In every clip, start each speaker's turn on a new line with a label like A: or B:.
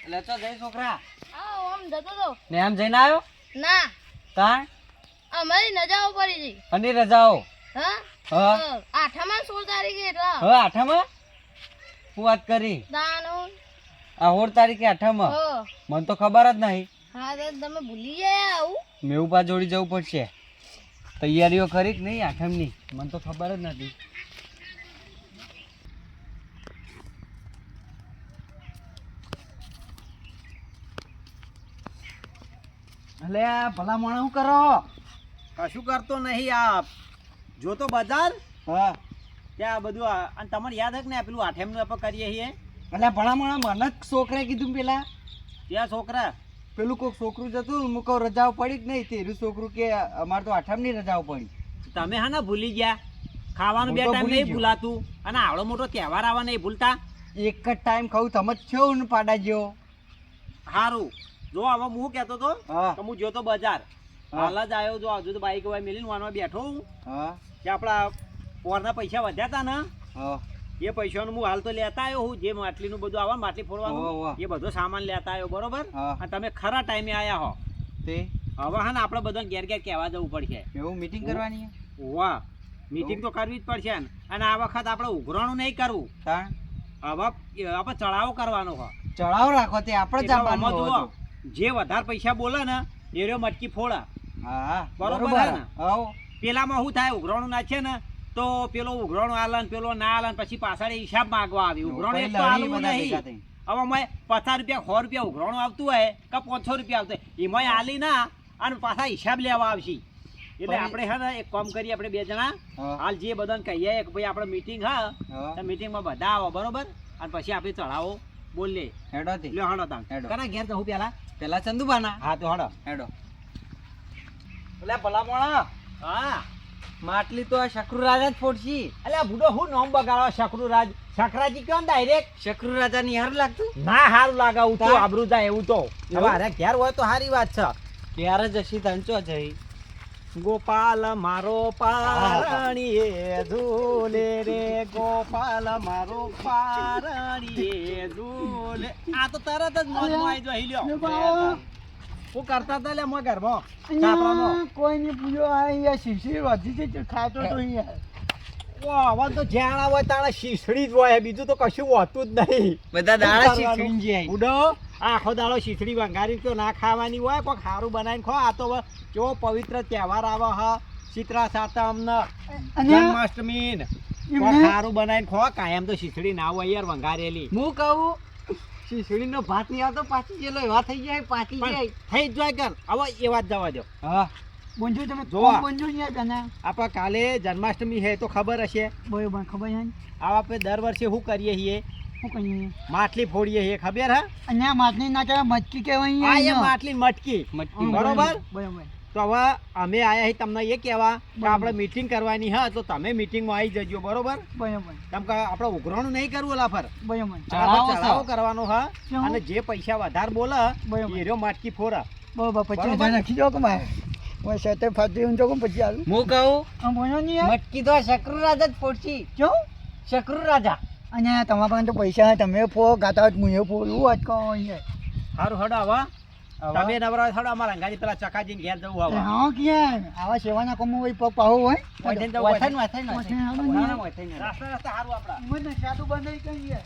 A: એટલે તો જઈ છોકરા
B: આમ જતો તો
A: ને આમ જઈને આવ્યો
B: ના
A: તાણ
B: અમારી નજાઓ પડી ગઈ
A: અને રજાઓ
B: હા
A: હા
B: આઠામાં 16 તારીખે એટલે
A: હા આઠામાં હું વાત કરી
B: દાનો
A: આ 16 તારીખે આઠામાં મને તો ખબર જ નહીં
B: હા તો તમે ભૂલી ગયા આવું
A: મેઉપા જોડી જવું પડશે તૈયારીઓ કરી કે નહીં આઠમની મને તો ખબર જ નથી
C: એટલે આ ભલા માણસ શું કરો?
D: કશું કરતો નહીં આ જોતો બજાર
C: હા
D: ત્યાં બધું અને તમને યાદ હે ને પેલું આઠેમનું આપણે કરીએ છીએ
C: એટલે ભલા માણસ મને જ છોકરાએ કીધું પેલા
D: ત્યાં છોકરા
C: પેલું કોઈક છોકરું જતું હું કહું રજાઓ પડી જ નહીં તેરું છોકરું કે અમારે તો આઠમની રજાઓ પડી.
D: તમે હા ને ભૂલી ગયા ખાવાનું
C: હું
D: બે
C: તો
D: ટાઈમ
C: ભૂલી
D: નહીં
C: ગયો.
D: ભૂલાતું અને આવડો મોટો તહેવાર આવવા નહીં ભૂલતા
C: એક જ ટાઈમ ખાવું તમે જ છો ને પાડા જેવો.
D: સારું જો હવે હું કહેતો હતો
C: હા
D: કે હું જોતો બજાર
C: હા.
D: હાલ જ આવ્યો જો હજુ તો બાઈક વાય મેલીને વાનમાં બેઠો હું
C: હા
D: કે આપણા પોરના પૈસા વધ્યા હતા ને
C: હા
D: એ પૈસાનું હું હાલ તો લેતા આવ્યો હું જે માટલીનું બધું આવે ને માટલી
C: હોવ,
D: ફોડવાનું
C: હોવ.
D: એ બધો સામાન લેતા આવ્યો બરોબર
C: હા.
D: અને તમે ખરા ટાઈમે આવ્યા હો
C: તે
D: હવે હા ને આપણે બધાને ઘેર ઘેર કહેવા જવું પડશે
C: એવું મીટિંગ કરવાની
D: વાહ મીટિંગ તો કરવી જ પડશે ને અને આ વખત આપણે ઉઘરાણું નહીં કરવું
C: તાણ
D: હવે આપણે ચડાવો કરવાનો હોય
C: ચડાવ રાખો તે આપણે જ
D: એટલે
C: આપવાનું
D: આમાં જુઓ,
C: હતું.
D: જે વધારે પૈસા બોલે ને એ રહ્યો મટકી ફોડા
C: હા
D: બરોબર
C: બરોબર
D: હે ને?
C: હવ
D: પેલામાં શું થાય ઉઘરાણું નાખે ને તો પેલો ઉઘરાણું આલે ને પેલો ના આલે ને પછી પાછળ હિસાબ માંગવા આવી ઉઘરાણું એક તો
C: લડી
D: આલવું
C: બધા
D: નહીં
C: ભેગા થઈને.
D: હવે અમે 50 રૂપિયા 100 રૂપિયા ઉઘરાણું આવતું હોય કે 500 રૂપિયા આવતું હોય એમાંય આલી ના અને પાછા હિસાબ લેવા આવશે એટલે
C: પણ-
D: આપણે હે ને એક કામ કરીએ આપણે બે જણા
C: હા,
D: હાલ જે બધાને કહીએ કે ભાઈ આપણે મીટિંગ હા
C: હા.
D: તો મીટિંગમાં બધા આવો બરોબર અને પછી આપણે ચડાવો બોલીએ
C: હેડો તે.
D: લ્યો હાડો તાણ
C: હેડો.
D: કના ઘેર જવું પેલા
C: પેલા ચંદુબાના
D: હા તો હાડો
C: હેડો. એટલે ભલા માણસ
D: હા
C: માટલી તો આ શકરુ રાજા જ ફોડશી.
D: અલ્યા બુડો હું નામ બગાડો શકરુરાજ શકરાજી કયો ડાયરેક્ટ
C: શકરુ રાજા ની હાર લાગતું
D: ના હારું લાગે હું તો
C: તાર?
D: આબરૂ જાય એવું તો
C: એવું?
D: હવે અરે ઘેર હોય તો સારી વાત છે
C: ત્યારે જ હશી તંચો જઈ.
D: ગોપાલ મારો પારણીએ ઝૂલે રે ગોપાલ મારો પારણીએ ઝૂલે આ તો તરત જ મોજ માં આવી જો હિલ્યો હું કરતા હતા લે મો ઘરમાં છાપરામાં
C: કોઈ ની પૂજો આ શીશી વધી છે ખાતો તો અહીંયા.
D: હવે તો જ્યાં હોય તાણે શીસડી જ હોય બીજું તો કશું હોતું જ નહીં
C: બધા દાડા શીખવીને જાય.
D: ઉડો આખો દાડો શીસડી વંગારી તો ના ખાવાની હોય કોઈક સારું બનાવીને ખો આ તો કેવો પવિત્ર તહેવાર આવે હા શીતળા સાતમ ને જન્માષ્ટમી ને કોઈક સારું બનાવીને ખો કાયમ તો શીસડી ના હોય યાર વંગારેલી
C: હું કહું શીશડી નો ભાત નહીં આવતો પાછી ગયેલો એવા થઈ જાય પાકી
D: પણ
C: જાય.
D: થઈ જ જાય કર હવે એ વાત જવા દો
C: હા બોંજો તમે
D: જોવા.
C: બોંજો અહીંયા બેના
D: આપણે કાલે જન્માષ્ટમી છે તો ખબર હશે
C: બરોબર ખબર છે
D: આવા આપણે દર વર્ષે શું કરીએ છીએ
C: શું કહીએ
D: માટલી ફોડીએ છીએ ખબર હા
C: અને આ માછલી ના કહેવાય મટકી કહેવાય
D: આ એ માટલી મટકી
C: મટકી
D: બરોબર
C: બરોબર
D: તો હવે અમે આયા છીએ તમને એ કહેવા કે આપણે મીટિંગ કરવાની હા તો તમે મીટિંગમાં આવી જજો બરોબર
C: બરોબર
D: કેમ કે આપણે ઉઘરાણું નહીં કરવું લાફર
C: બરોબર
D: ચડાવો કરવાનો હા
C: કેવું?
D: અને જે પૈસા વધારે બોલે
C: બરોબર.
D: એ રહ્યો માટકી ફોરા
C: બરોબર
D: બરોબર.
C: નાખી દો કે મારે હું સેતે ફાટી હું જો પછી આલું હું કહું આમ બોલો નહીં મટકી તો શકરુ રાજા જ ફોડશી કેવું શકરુ રાજા અને તમારા પાસે તો પૈસા તમે ફો ગાતા હું એ ફોડું વાત કહો અહીંયા
D: સારું હડો હવે તમે નવરા હડો અમારા અંગાજી પેલા ચકાજીને ઘેર જવું હવે
C: હા ક્યાં આવા સેવાના કોમો હોય પગ પાહો હોય
D: વાથાઈને જવું, વાથાઈને.
C: વાથાઈને.
D: રાસ્તા રસ્તા સારું આપડા
C: મને સાદું બનાવી કહીએ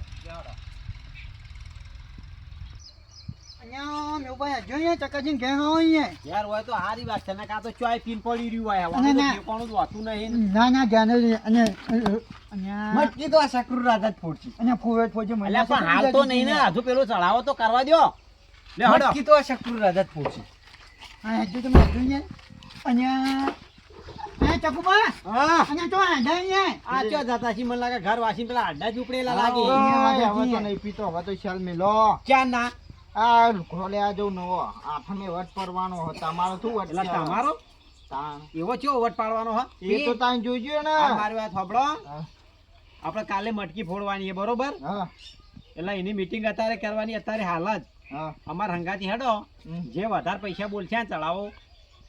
C: અહીંયા મેં ભાઈ જોઈએ ચકાજીને ઘેર હોય
D: ઘેર હોય તો સારી વાત છે ને કાં તો ચોય પીન પડી રહ્યું હોય
C: અને
D: હવે
C: ના.
D: તો કોણું જ હોતું નહીં
C: ના ના ધ્યાન અને મટકી તો આ શકરુ રાજા જ ફોડશે અને ફોડે ફોડે
D: અલ્યા પણ હાલ તો નહીં ને હજુ પેલો ચડાવો તો કરવા દો લે હડો
C: મટકી તો આ શકરુ રાજા જ ફોડશે હા હજુ તમે જોઈએ અહીંયા એ ચકુબા
D: હા
C: અને તો આડા અહીંયા
D: આ ચો જતા છી મને લાગે ઘર વાસીને પેલા આડા જ ઉપડેલા લાગે
C: હવે તો નહીં પીતો હવે તો શાલ મેલો
D: ક્યાં ના
C: આ ઘોલે આ જો નવો આઠમે વટ પરવાનો હતો તમારો શું વટ
D: એટલે તમારો
C: તાણ
D: એવો ચો વટ પાડવાનો હા
C: એ તો તાણ જોઈજો ને
D: આ મારી વાત સાંભળો
C: હા.
D: આપણે કાલે મટકી ફોડવાની છે બરોબર
C: હા
D: એટલે એની મીટિંગ અત્યારે કરવાની અત્યારે હાલ જ
C: હા
D: અમાર હંગાથી હેડો
C: હમ.
D: જે વધારે પૈસા બોલશે ને ચડાવો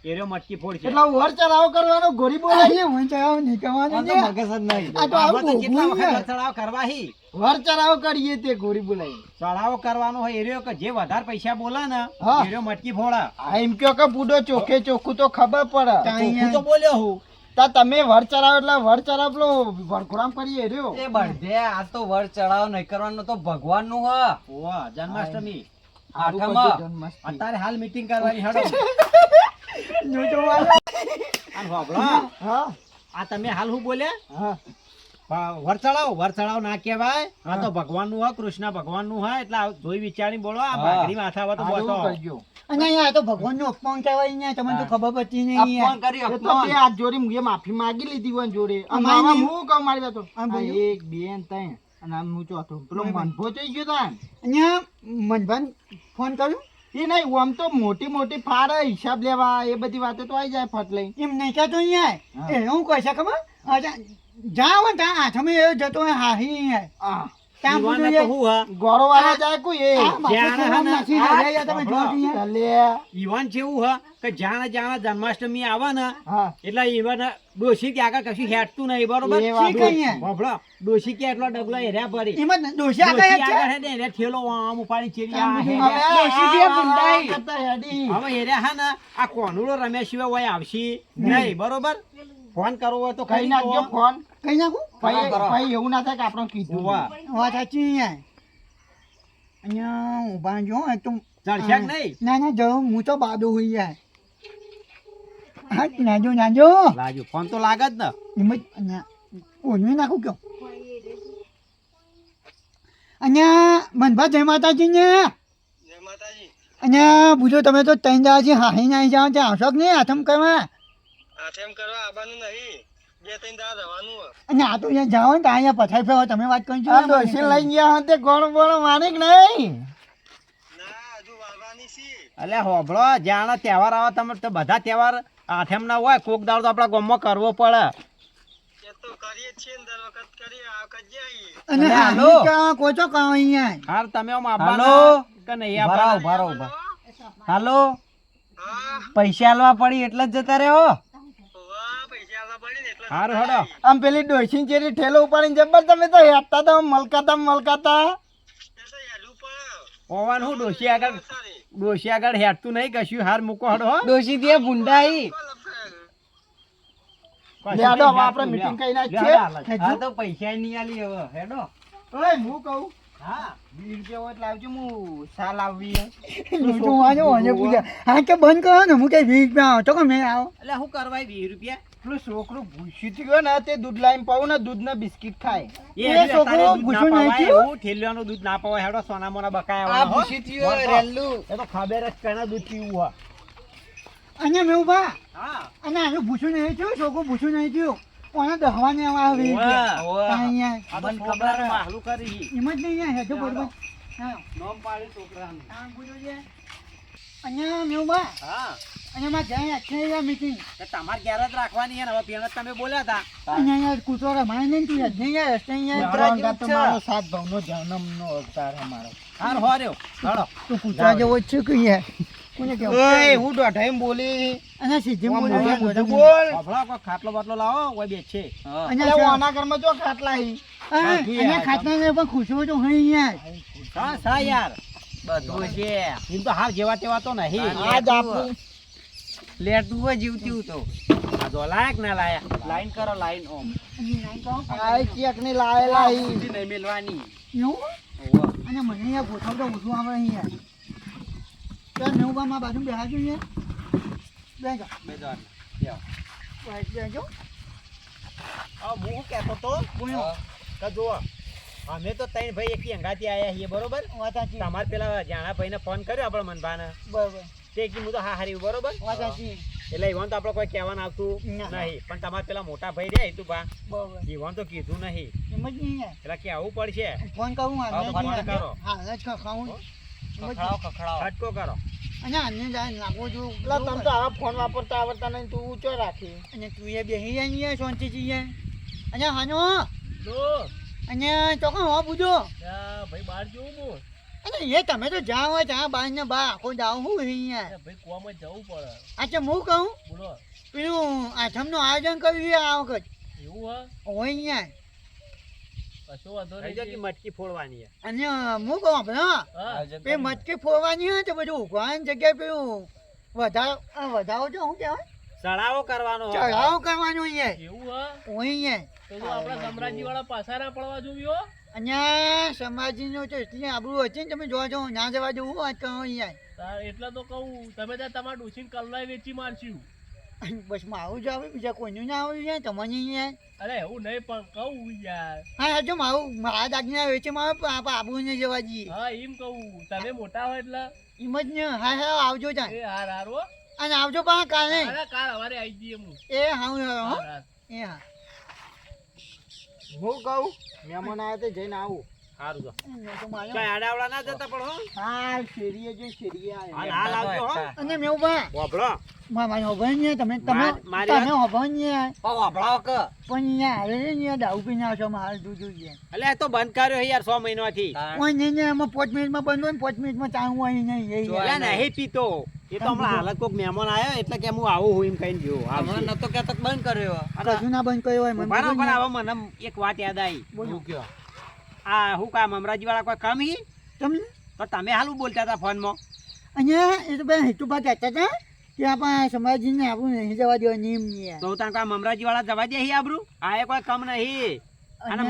D: એરિયો મટકી ફોડ છે
C: એટલે વર ચડાવ કરવાનો ગોરી બોલાય વર ચડાવ નહીં કરવાનો
A: આમ તો
C: ને.
A: મગજ જ નહીં.
C: આ તો આવું
D: આમાં તો કેટલા
C: ગોગું
D: વખત
C: છે.
D: ચડાવ કરવા હી
C: વર ચડાવ કરીએ તે ગોરી બોલાય.
D: ચડાવો કરવાનો હોય એરિયો કે જે વધારે પૈસા બોલે ને
C: હા.
D: એરિયો મટકી ફોડા
C: આ એમ કયો કે બુડો ચોખ્ખે ચોખ્ખું તો ખબર પડે.
D: હું તો બોલ્યો હું
C: તા તમે વર ચડાવ એટલે વર ચડાવ પેલો વરઘોડામ કરીએ રહ્યો.
A: એ બળદે, આ તો વર ચડાવ નહીં કરવાનો તો ભગવાનનું હ.
D: ઓવા જન્માષ્ટમી
A: આઠમ.
D: અત્યારે હાલ મીટિંગ કરવાની હડો
C: જોજો વાળા.
D: અને હોભળો,
C: હા
D: આ તમે હાલ હું બોલ્યા
C: હા
D: વર ચડાવ ના કહેવાય આ તો ભગવાનનું હોય કૃષ્ણ ભગવાનનું હોય એટલે આ જોઈ વિચારી બોલો આ
A: હા.
D: ભાગરી માથા આવે તો
C: સારું
D: બોલો
C: કરજો. અને અહીંયા આ તો ભગવાનનું અપમાન કહેવાય અહીંયા તમને તો ખબર પડતી નહીં
A: અપમાન
C: અહીંયા.
A: કરી,
C: એ તો
A: અપમાન.
C: બે હાથ જોડી મુએ માફી માંગી લીધી હોય ને જોડે. આ મામા મારી હું કહું મારી વાતો. આ આ બોલ્યો? 1 2 ને 3 અને આમ હું ચોથો. પેલો
A: બોલ, બોલ.
C: મનભો થઈ ગયો તા. અહીંયા મનભાન ફોન કર્યો? એ નહીં આમ તો મોટી મોટી ફાર હિસાબ લેવા એ બધી વાતો તો આવી જાય ફટ લઈ. એમ નહીં કહેતો અહીંયા.
A: હા.
C: એ હું કહે છે ખબર? જાવ ને ત્યાં હાથમાં એ જતો હોય હાહી અહીંયા. ત્યાં
D: યુવાનને
C: બધું
D: તો હું હા
C: ગોળો વાળા જાય કોઈ એ.
D: જ્યાં હા ને,
C: નથી
D: આ
C: રહ્યા તમે જો અહીંયા. ચાલે.
D: યુવાન જેવું હા કે જાણે જન્માષ્ટમી આવે ને
C: હા
D: એટલે ઈવન ડોશી કે આગળ કશું હેઠતું નહીં બરોબર
C: એ વાત
D: ડોશી હોભળો, ડોશી કે એટલો ડગલો હેર્યા ભરી
C: એમાં ડોશી આગળ
D: ડોશી
C: જ છે.
D: આગળ હેડે એને ઠેલો આમ ઉપાડી ચેરી આ
C: હવે
D: હેડ્યા.
C: ડોશી જે
D: આ
C: બુંડાઈ.
D: આ
C: કરતા હેડી.
D: હવે હેર્યા હા ને આ કોનુડો રમ્યા સિવાય ઓય આવશી નહીં બરોબર ફોન કરવો હોય તો
C: કઈ
D: કરી
C: નાખજો
D: નાખજો
C: ફોન. કઈ નાખું?
A: કરો, કરો.
C: ભાઈ એવું ના થાય કે આપણે કીધું.
D: હોવા.
C: વાત સાચી અહીંયા. અહીંયા ઊભા જો એક તો
D: ચડશે કે નહીં
C: ના ના જો હું તો બાદો હોઈ જાય. હા નાજો નાજો.
D: લાજો ફોન તો લાગે જ ને
C: એમ જ અહીંયા ઓછું નાખું કયો. અહીંયા મનભા જય માતાજી ને. અહીંયા પૂછો તમે તો ત્રણ દાડા છે હાહી ના જાવ ત્યાં આવશો કે નહીં આથમ કરવા? અને આ તો અહીંયા જાઓ ને તો અહીંયા પથારી ફેરવો તમે વાત કરી છો. લઈ ગયા તે ગોળ બોળ માને કે નહીં?
D: એટલે હોભળો જાણે તહેવાર આવે તમે તો બધા તહેવાર આઠમ ના હોય કોક દાડો તો આપણા ગામમાં કરવો પડે
C: અને
A: અરે
C: હાલો
A: હાલો.
C: ક્યાં કોચો કાં અહીંયા?
D: હાર તમે આમ
A: હાલો.
D: આવવાના કે નહીં
A: ઉભા રહો,
D: આવવાના?
A: ઉભા રહો, ઉભા. હાલો, પૈસા આલવા પડી એટલે જ જતા રહ્યો.
D: હારું હેડો
C: આમ પેલી ડોશી જેરી ઠેલો ઉપાડીને જબર તમે તો હેઠતા તો મલકાતા.
D: ઓવાન હું ડોશી આગળ હેઠતું નહીં કશું હાર મૂકો હડો હો
A: ડોશી ત્યાં ભૂંડાઈ.
C: લેડો હવે આપણે મીટિંગ કરી નાખીએ.
A: આ તો પૈસા નહીં આલી હવે. હેડો.
C: ઓય હું કહું
D: હા
C: 20 રૂપિયા હોય એટલે આવજો હું સાલ આવવી
D: એટલે
C: હા કે બંધ કરો ને હું કઈ 20 રૂપિયા આવતો કે મેં આવો.
D: શું કરવા 20 રૂપિયા
C: પેલું છોકરું ભૂસ્યું થયું ને તે દૂધ લાઈન પાવું ને દૂધ ને બિસ્કિટ ખાય.
D: એ
C: એ છોકરો
D: દૂધ ના
C: ભૂસ્યું નહીં
D: પવાય
C: થયું?
D: એવું ઠેલિયાનું દૂધ ના પવાય હેડો સોના મોના બકાયા
A: આ
D: વાળા હો.
A: ભૂસી થયું રેલું.
D: એ તો ખબર જ કણા દૂધ પીવું હોય
C: અને મેં ઉભા
D: હા
C: અને આનું ભૂસ્યું નહીં થયું છોકરું ભૂસ્યું નહીં થયું કોને દહવાને આવે
A: ઓવે.
C: અહીંયા
D: આ તો
A: મને ખબર
D: છોકરાનું
A: હે.
D: માહલું કરી
C: એમ જ નહીં અહીંયા હેઠો બરોબર હા
D: નોમ પાડી છોકરાનું
C: હા બોલો છે અહીંયા મેં ઉભા
D: હા
C: અને માં જાય આખી મીટિંગ
D: તો તમારે ઘેર જ રાખવાની છે ને હવે પેલા તમે બોલ્યા હતા
C: અને અહીંયા કૂતરો રમાય નહીં તું યાદ નહીં યાર રસ્તે અહીંયા
A: કૂતરા જેવું જ છે.
C: તમારો સાત ભાવનો જન્મનો અવતાર અમારો
D: હાર હો રહ્યો હડો
C: તું કૂતરા જેવો જ છે કે યાર કોને કહેવું
A: ઓય, હું દોઢા એમ બોલી.
C: અને સીધી
A: મોઢે
C: બોલ
A: મોઢે બોલ.
D: બાબળા કોઈ ખાટલો બાટલો લાવો ઓય બેસે
A: હા.
C: અને
A: આના ઘરમાં જો ખાટલા હી.
C: અહીંયા ખાતના પણ ખુશો તો હોય યાર
D: હા સા યાર
A: બધું છે.
D: એમ તો હાર જેવા તેવા તો નહીં
A: હા,
C: આજ આપણું
A: લેટું હોય જીવતું તો.
D: આ જો લાયક ના લાયા
A: લાઈન કરો, લાઈન ઓમ.
C: આ કેક ની લાયેલા
A: ઊંધી નહીં મેલવાની.
C: એવું
A: ઓવે.
C: અને મને અહીંયા ગોઠવ તો ઓછું આવે અહીંયા તો નેવુંમાં બાજુ બેહાજો યાર બેજો
A: બે જણ.
C: બેજો
D: આ હું કહેતો તો
C: બોલો
D: કે જો અમે તો ત્રણ ભાઈ એકી અંગાથી આયા છીએ બરોબર
C: વાત સાચી
D: તમારે પેલા જાણા ભાઈને ફોન કર્યો આપણે મનભાને
C: બરાબર
D: તે કી હું તો હા હારી બરોબર
C: વાત સાચી
D: એટલે ઈવન તો આપણે કોઈ કહેવાનું આવતું
C: ના.
D: નહીં પણ તમારે પેલા મોટા ભાઈ રહ્યા તું બા
C: બરાબર
D: ઈવન તો કીધું નહીં
C: એમ જ નહીં યાર
D: એટલે કે આવું પડશે
C: ફોન કરું
D: હા, તો ફોન કરો.
C: હા જ ખાવું
A: ખખડાવો, ખખડાવો.
D: ફટકો કરો
C: અને આને જાય નાખો જો
A: એટલે તમે તો આવા ફોન વાપરતા આવડતા નહીં, તું ઊંચો રાખી.
C: અને તું એ બેહી જાય અહીંયા શાંતિથી યાર અને હાનો
D: જો
C: અને ચોકન હો પૂજો
D: ભાઈ બહાર જોવું બોલ
C: અને એ તમે તો જાઓ હોય ત્યાં બાર ને બા આખો જાઓ હું અહીંયા
D: અરે ભાઈ કોમ જ જવું પડે.
C: અચ્છા હું કહું
D: બોલો
C: પેલું આઠમનું આયોજન કર્યું છે આ વખત
D: એવું હા
C: હોય અહીંયા
D: કશો વાંધો નહીં. મટકી ફોડવાની
C: અને હું કહું આપણે
D: હા
C: એ મટકી ફોડવાની હોય તો બધું ઉઘવાની જગ્યાએ પેલું વધાવો તો શું કહેવાય
D: ચડાવો કરવાનો
C: ચઢાવો કરવાનો અહીંયા
D: એવું હા
C: હોય અહીંયા
D: તો જો આપણા સમરાજી વાળા પાછા ના પડવા જોયો.
C: અહીંયા સમાજનો તો એટલી આબરૂ હતી ને તમે જોજો ના જવા જેવું વાત કરો અહીંયા
D: એટલે તો કહું તમે ત્યાં તમારા ડોસીને કલ્લાય વેચી મારશું.
C: બસ મારું જ આવે બીજા કોઈનું ના આવ્યું છે તમને અહીંયા
D: અરે એવું નહીં પણ કહું યાર.
C: હા જો મારા દાગીના વેચે મારે આબુ ને જવા જઈએ
D: હા એમ કહું તમે મોટા હોય એટલે
C: એમ જ ને હા હા આવજો ત્યાં
D: એ હાર હારો
C: અને આવજો પણ કાલે
D: કાલ અમારે આવી જઈએ હું.
C: એ હા
D: હાર હાર.
C: એ હા હું કહું મહેમાન આવ્યા તો જઈને આવું
D: સારું તો
C: તો મારે
D: કઈ આડાવડા ના જતા પણ હો.
C: હા શેરીએ જઈને શેરીએ
D: હાલ હાલ આવજો હો.
C: અને મેં બા
D: વાપરો
C: મારી હોભણ ને તમે તમે
D: મારી
C: તમે હોભણ ને
A: વાપરાવો કે
C: પણ અહીંયા હારે ને દારૂ પીને આવશો મારે જોજો યાર
D: એટલે આ તો બંધ કર્યો યાર 6 મહિનાથી.
C: કોઈ નહીં ને એમાં 5 મિનિટમાં બંધ હોય ને 5 મિનિટમાં ચાલુ હોય નહીં એ
A: જો
D: એટલે નહીં પીતો એ તો હમણાં હાલત કોક મહેમાન આવ્યો એટલે કે હું આવું હું એમ કહીને ગયો.
A: હમણાં નતો કહેતો કે બંધ કર્યો
C: કશું ના બંધ કર્યો હોય મને
D: બરાબર
C: કીધું ને.
D: હવે મને એક વાત યાદ આવી.
C: બોલો.
D: આ હું કામ અમરાજી વાળા કોઈ કામ હી
C: તમને
D: તો તમે હાલું બોલતા હતા ફોનમાં.
C: અહીંયા એ તો બે હેતુભા કહેતા હતા કે આપણે સમાજને આપણું નહીં જવા દેવા નિયમ નહીં
D: તો તાર કામ અમરાજી વાળા જવા દે હી આબરૂ આ એ કોઈ કામ નહીં. અને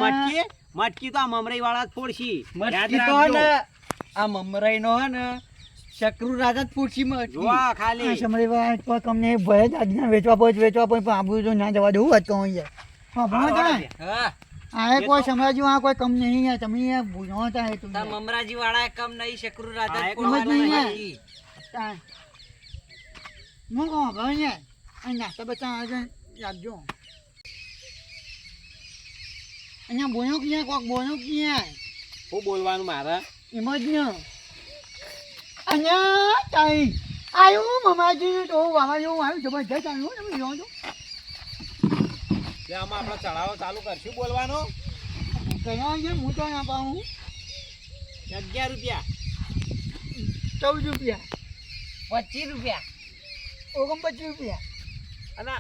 D: મટકી તો આ મમરાઈ વાળા જ ફોડશી. યાદ
A: મટકી તો
D: રાખજો.
A: ને આ મમરાઈ નો હે ને શકરુ રાજા જ પૂછી મટકી
D: જોવા ખાલી
C: સમય કોઈ કમને ભય જ આજના વેચવા પણ આબુ તો ના જવા દેવું વાત કહું યાર હા ભણો તમે
A: હા
C: આ કોઈ સમરાજ્યું આ કોઈ કમ નહીં યાર તમે યાર ભૂલો હતા એ
A: તાર મમરાજી વાળા કમ નહીં શકરુ રાજા
D: હા,
A: જ
D: એક
A: પૂછવાનું
C: મત નહીં.
A: નહીં.
C: હું કહું ભણ યાર અહીં નાસ્તા બચ્ચા આગળ રાખજો અહીંયા બોનો ક્યાં કોક બોનો ક્યાં
D: શું બોલવાનું મારે
C: એમ જ ને અહીંયા તાઈ આવ્યું મમાજી તો વાવા જેવું આવ્યું જબરજસ્ત આવ્યું તમે જોવો છો
D: એટલે આમાં આપણે ચડાવો ચાલુ કરશું બોલવાનો.
C: કયા છે હું તો ના પાઉં
D: 11 રૂપિયા
C: 14 રૂપિયા
A: 25 રૂપિયા
C: 29 રૂપિયા
D: અને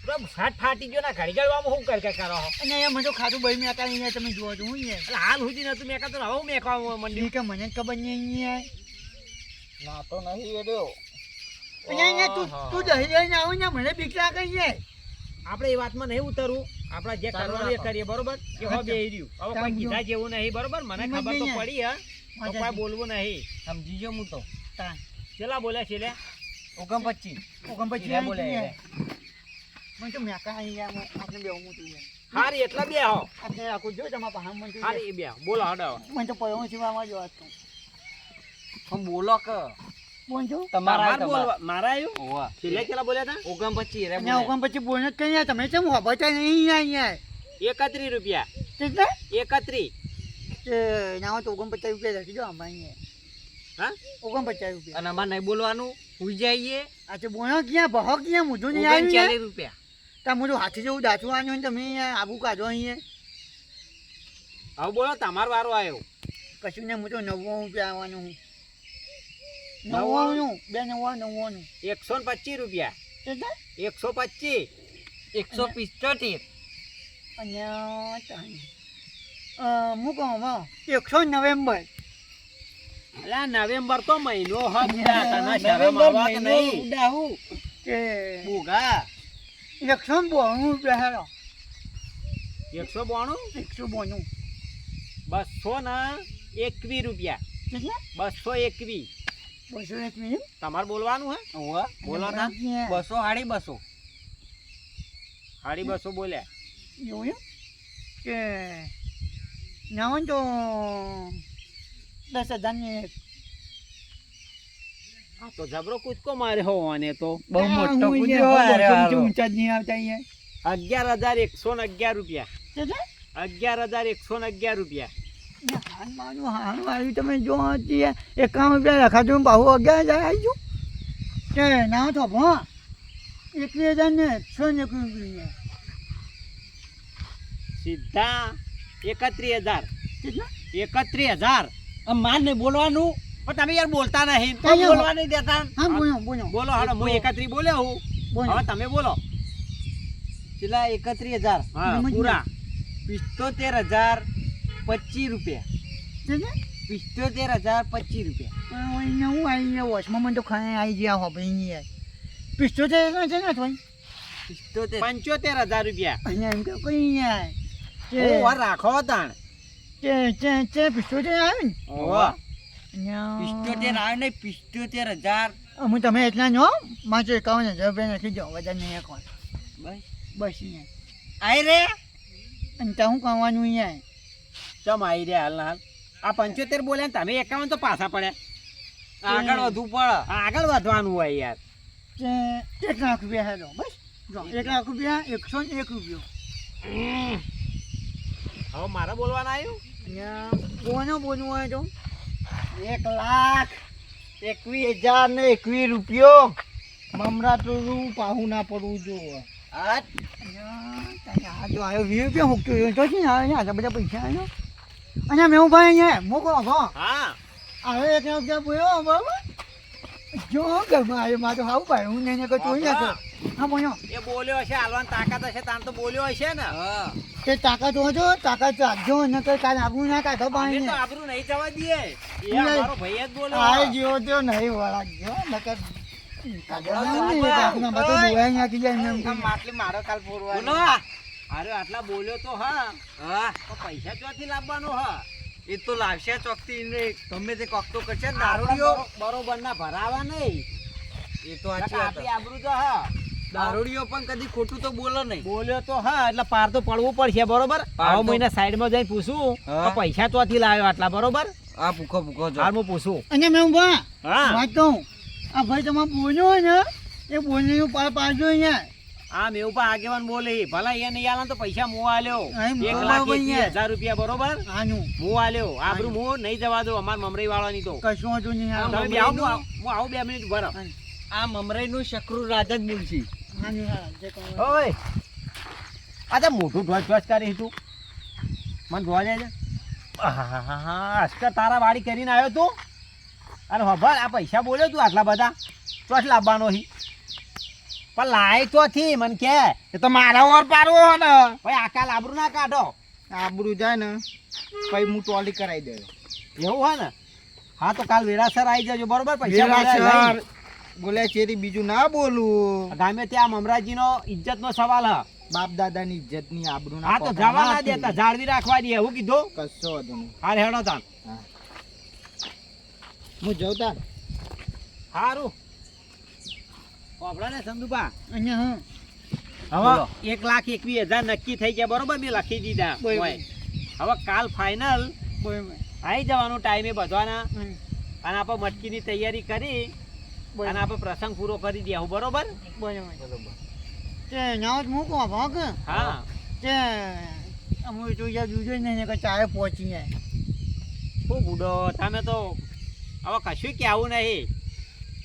D: પૂરો ફાટ ફાટી ગયો ને ઘડી ગળવામાં શું કર કરો છો?
C: અને અહીંયા મને તો ખાતું બળી મેકા અહીંયા તમે જોવો છો હું યાર
D: એટલે હાલ સુધી નતું મેકાતો ને હવે મેકવા મંડ્યું.
C: ઈ કે મને જ ખબર નહીં અહીંયા
A: ના તો નહીં એડ્યો
C: અહીંયા તું દહી લઈને આવું ને મને બીક લાગે છે
D: આપણે એ વાતમાં નહીં ઉતરવું. આપણે જે કરવાનું એ કરીએ બરોબર કે હો બે રહ્યું હવે કોઈ કીધા જેવું નહીં બરોબર. મને ખબર તો પડી હે તો કોઈ બોલવું નહીં.
A: સમજી ગયો હું તો
D: ચેલા બોલ્યા છે લે
A: 29 બોલે
C: મને તો મેકા અહીંયા આપણે બે હું તું યાર
D: હારી એટલા બે હો
C: આપણે આખું જો તમારા પાહા મને તું
D: હારી એ બે બોલો હડો.
C: મને તો પયો સીવામાં જો વાત
A: હું બોલો કે
C: બોલ જો
A: તમારા
D: બોલવા મારા આવ્યું
A: ઓવા
D: છેલ્લે કેટલા બોલ્યા હતા?
A: 29 રે
C: અહીંયા ઓગણ પછી બોલ જ કઈ તમે કેમ હોબતા નહીં અહીંયા
D: 31 રૂપિયા
C: કેટલા
D: 31.
C: કે ના તો 49 રૂપિયા રાખી દો આમાં અહીંયા
D: હા
C: 49 રૂપિયા
A: અને અમારે નહીં બોલવાનું ઉઈ જઈએ
C: આ તો બોનો ક્યાં બહો ક્યાં મુઢું નહીં આવ્યું
A: 39 રૂપિયા
C: તા મોટું હાથી જેવું દાચું આવ્યું ને તમે અહીંયા આબુ કાઢો અહીંયા
D: હવે બોલો તમારો વારો આવ્યો.
C: કશું ને મોટું 99 રૂપિયા આવવાનું 99 બે 99
D: 125 રૂપિયા
C: કેટલા
D: 125.
A: 175
C: અહીંયા હું કહું 100 નવેમ્બર
D: અલા નવેમ્બર તો મહિનો હતા તને શરમ આવવા કે નહીં?
A: ઉડાહું
C: કે
A: બોગા
C: 192 રૂપિયા હેરો
D: 192
C: 192
D: 221 રૂપિયા
C: કેટલા
D: 221.
C: 201 મિનિટ
D: તમારે બોલવાનું હે
A: ઓવા
D: બોલો ના
A: 200 હાડી 200
D: સાડી 200 બોલ્યા.
C: એવું એમ કે ના હોય તો 10,000 ની એક
D: આ તો જબરો કૂદકો મારે હોવાને તો
A: બહુ મોટો
C: હું
A: કૂદ્યો
C: અહીંયા
A: અરે
C: બહુ
A: વારો.
C: ઊંચા જ નહીં આવતા અહીંયા
D: 11,111 રૂપિયા
C: કેટલા
D: 11,111 રૂપિયા.
C: હાન મારું હારું આવ્યું તમે જો હતી 51 રૂપિયા રખાતું બાહુ 11,000 આવી ગયું કે ના તો ભો 21,000 ને 101 રૂપિયા
D: સીધા 31,000.
C: કેટલા
D: 31,000.
A: આમ માર નહીં બોલવાનું.
D: પણ તમે યાર બોલતા નહીં
C: કઈ નહીં.
A: બોલવા નહીં દેતા.
C: હા બોલો
D: બોલો હાલો હું 31 બોલ્યો હું
C: બોલો.
D: હવે તમે બોલો
A: પેલા 31,000
D: હા
C: સમજ
D: પૂરા
A: 75,025 રૂપિયા.
C: છે ને
A: 75,025 રૂપિયા.
C: એને હું આવી ગયા વોચમાં મને તો ખાઈ આવી ગયા હો ભાઈ નહીં યાર 75 છે ને થોડી
D: 75,000 રૂપિયા
C: અહીંયા એમ કે કઈ યાર
D: ઓ વાર રાખો તાણ
C: તે 75 આવે ને
D: ઓવા
A: 75 આવે નહીં, 75,000.
C: હું તમે એટલા ન હો માત્ર 51,000 રૂપિયા નથી જાઓ વધારે નહીં એક વાર
A: બસ
C: બસ અહીંયા
A: આય રે.
C: અને ત્યાં હું કરવાનું અહીંયા
D: ચમ આવી રહ્યા હાલ હાલ આ 75 બોલ્યા ને તમે 51 તો પાછા પડ્યા
A: આગળ વધુ પડે.
D: આગળ વધવાનું હોય યાર
C: તે 1 લાખ રૂપિયા હેલો બસ જો 1 લાખ રૂપિયા 101 રૂપિયો
D: હવે મારે બોલવાના આવ્યું
C: અહીંયા કોનો બોલવું હોય તો 1,21,021 રૂપિયો મમરા તો પાહું ના પડવું જો
A: આ
C: આ જો આવ્યો 20 રૂપિયા મૂકતો તો છે ને આવે આ બધા પૈસા આવ્યો અને મેં ભાઈ અહીંયા મૂકો હો
D: હા
C: આવે 1 રૂપિયા બોલ્યો બરાબર જો ઘરમાં આવ્યો મારે તો હાવ ભાઈ હું નહીં કોઈ જોઈ નાખો હા બોલો
D: એ બોલ્યો હશે હાલવાની તાકાત હશે તાન તો બોલ્યો હશે ને
A: હા.
C: તે તાકાત હોજો તાકાત રાખજો ને કઈ કાલ આબુ ના કાઢો
D: અમે
C: પાણી
D: તો આબરૂ નહીં જવા દઈએ એ
C: નહીં.
D: અમારો ભાઈ જ બોલ્યો
C: આ જેવો તો નહીં વળાગ્યો નકર
D: માટલી મારો કાલ પૂરવાનો
A: બોલો.
D: અરે આટલા બોલ્યો તો હા
A: હા,
D: તો પૈસા ચોથી લાવવાનો હા
A: એ તો લાવશે ચોકથી ને ગમે તે કોક તો કરશે ને
D: દારૂડિયો
A: દારૂડિયો.
D: બરોબર ના ભરાવા નહીં
A: એ તો સાચી વાત.
D: આપણી આબરૂ તો હા
A: દારૂડિયો પણ કદી ખોટું તો બોલો નહીં.
D: બોલ્યો તો હા એટલે પાર તો પડવું પડશે બરોબર
A: પાર
D: હવે
A: તો-
D: હું સાઈડમાં જઈને પૂછું
A: હા.
D: તો પૈસા ચોથી લાવ્યો આટલા બરોબર
A: આ ભૂખો ભૂખો જો.
D: હાલ હું પૂછું
C: અને મેં ભા
D: હા
C: વાત કહું આ ભાઈ તમારે બોલ્યો હોય ને એ બોલનું પાડજો અહીંયા
D: આ મેં પા આગેવાન બોલે ભલા એ નહીં આલે તો પૈસા મું આલ્યો
C: હા, એમ
D: 1,21,000 રૂપિયા બરોબર
C: આનું
D: મું આલ્યો આબરૂ મું નહીં જવા દો અમાર મમરી વાળાની તો
C: કશું હતું નહીં
A: આમ
D: તમે
C: આનું
D: બે આવો, હું આવું 2 મિનિટ ભરો
A: આ મમરાઈનું શકરું રાજ જ બોલશી.
C: આનું હા, જે કહું.
D: ઓય આ તો મોટું ઢોસ ઢોસ કરી તું મને જોવા જાય છે અસ્કર તારા વાડી કરીને આવ્યો તું અને હભર આ પૈસા બોલ્યો તું આટલા બધા ચોથી લાવવાનો હી પણ લાય ચોથી મને કે
C: એ તો મારા ઓર પાડવો હો ને
D: ભાઈ આકાલ આબરૂ ના કાઢો
C: આબરૂ જાય ને પછી હું ટોલી કરાવી દઉં
D: એવું હોય ને હા તો કાલ વેરાસર આવી જજો બરોબર પૈસા બોલ્યા લઈ.
C: બોલે ચેરી બીજું ના બોલું
D: ગામે ત્યાં મમરાજીનો ઇજ્જતનો સવાલ હ
C: બાપ દાદાની ઇજ્જતની આબરૂ
D: હા તો જવા ના દેતા જાળવી રાખવા દે એવું કીધું
C: કશો હતો નહીં
D: હાલ હેડો તાન
C: હું જઉં તાર
D: હારું વાપરા ને સંદુબા
C: અહીંયા
D: હવે 1,21,000 નક્કી થઈ ગયા બરોબર મેં લખી દીધા
C: બરોબર.
D: હોય. હવે કાલ ફાઇનલ
C: બરોબર
D: આવી જવાનું ટાઈમે બધાના અને આપણે મટકીની તૈયારી કરી અને આપણે પ્રસંગ પૂરો કરી દે બરોબર
C: બરોબર તે નાવત મૂકો ભાગ
D: હા
C: તે અમે તો યાર બીજો જ નહીં કે ચારે પહોંચી જાય
D: ખૂબ બુડો તમે તો હવે કશું કહેવું નહીં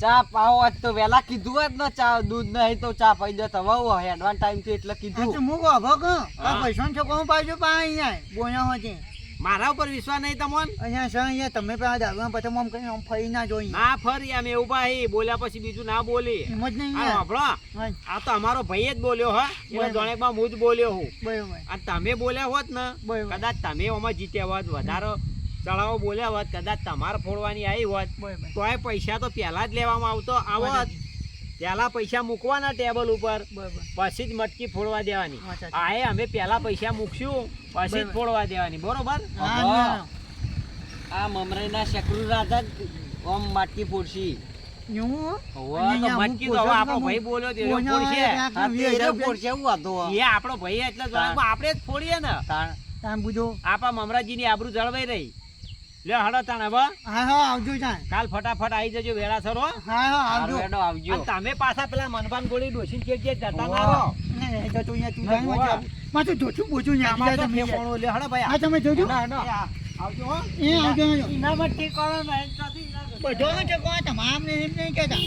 A: ચા પાવો આજ તો વહેલા કીધું જ ને ચા દૂધ નહીં તો ચા પાઈ દે તવા એડવાન્સ ટાઈમ થી એટલે
C: આ
A: કીધું.
C: તો મૂકો ભાગ આ
D: હા.
C: પૈસા છોકરો પાડજો પા અહીંયા બોયા હોતી
D: મારા ઉપર વિશ્વાસ નહીં તમને
C: અહીંયા સર અહીંયા તમે પેલા દારૂના પછી આમ કઈ આમ ફરી ના જોઈએ
D: ના ફરી એમ એવું ભાઈ બોલ્યા પછી બીજું ના બોલી
C: એમ જ નહીં
D: આ
C: યાર
D: વાપરો
C: હા,
D: આ તો અમારો ભાઈ જ બોલ્યો હા એટલે
C: બરાબર.
D: જોણેકમાં હું જ બોલ્યો હું
C: બરોબર
D: આ તમે બોલ્યા હોત ને
C: બરાબર.
D: કદાચ તમે એમાં જીત્યા હોત વધારે ચડાવો બોલ્યા હોત કદાચ તમારે ફોડવાની આવી હોત
C: બરોબર
D: તોય પૈસા તો પહેલા જ લેવામાં આવતો આવત પહેલા પૈસા મૂકવાના ટેબલ ઉપર
C: બરોબર
D: પછી જ મટકી ફોડવા દેવાની
C: હા, સાચી.
D: આ અમે પહેલા પૈસા મૂકશું પછી જ
C: બરાબર.
D: ફોડવા દેવાની બરોબર
C: હા
A: હા.
C: ના.
A: આ મમરાઈના શકરું રાજ જ ઓમ માટકી ફોડશી.
C: એવું?
D: હોવે,
C: અને
D: તો
C: અહીંયા
D: મટકી
C: હું
D: તો હવે
C: પોષક
D: આપણો
C: હું-
D: ભાઈ બોલ્યો તો એનો
C: બોલ્યો
D: ફોડશે.
C: એટલે આ
A: હા, તે
C: 20,000
A: એને
C: રૂપિયા-
A: ફોડશે એવું વાંધો હોય.
D: એ આપણો ભાઈ એટલે જોણેકમાં આપણે જ ફોડીએ ને
A: તાણ.
C: તાન બુજો
D: આપા મમરાજીની આબરૂ જળવાઈ રહી લ્યો હડો તાણ હવે
C: હા હા આવજો તાન
D: કાલ ફટાફટ આવી જજો વેળાસર હો
C: હા હા આવજો
A: હારું હેડો આવજો.
D: અને તમે પાછા પેલા મનપાન ગોળી ડોસીને કે જતા ના
A: હોવે.
D: રહો
C: નહીં, તો તું અહીંયા તું
D: ના,
C: જાણ
D: હોવે.
C: વાંચો. માં તો જોતું બોચું ન્યા
D: આમાં તો
C: તમે યાર.
D: ફેફોણું લ્યો હડો ભાઈ
C: હા તમે જોજો
A: હેડો, હેડો.
D: આવજો હો
C: એ આવજો આવજો
D: ઇનામત ઠીક કરો ને ત્યાંથી ના
C: બધો છે કોઈ તમામ ને એમ નહીં કહેતા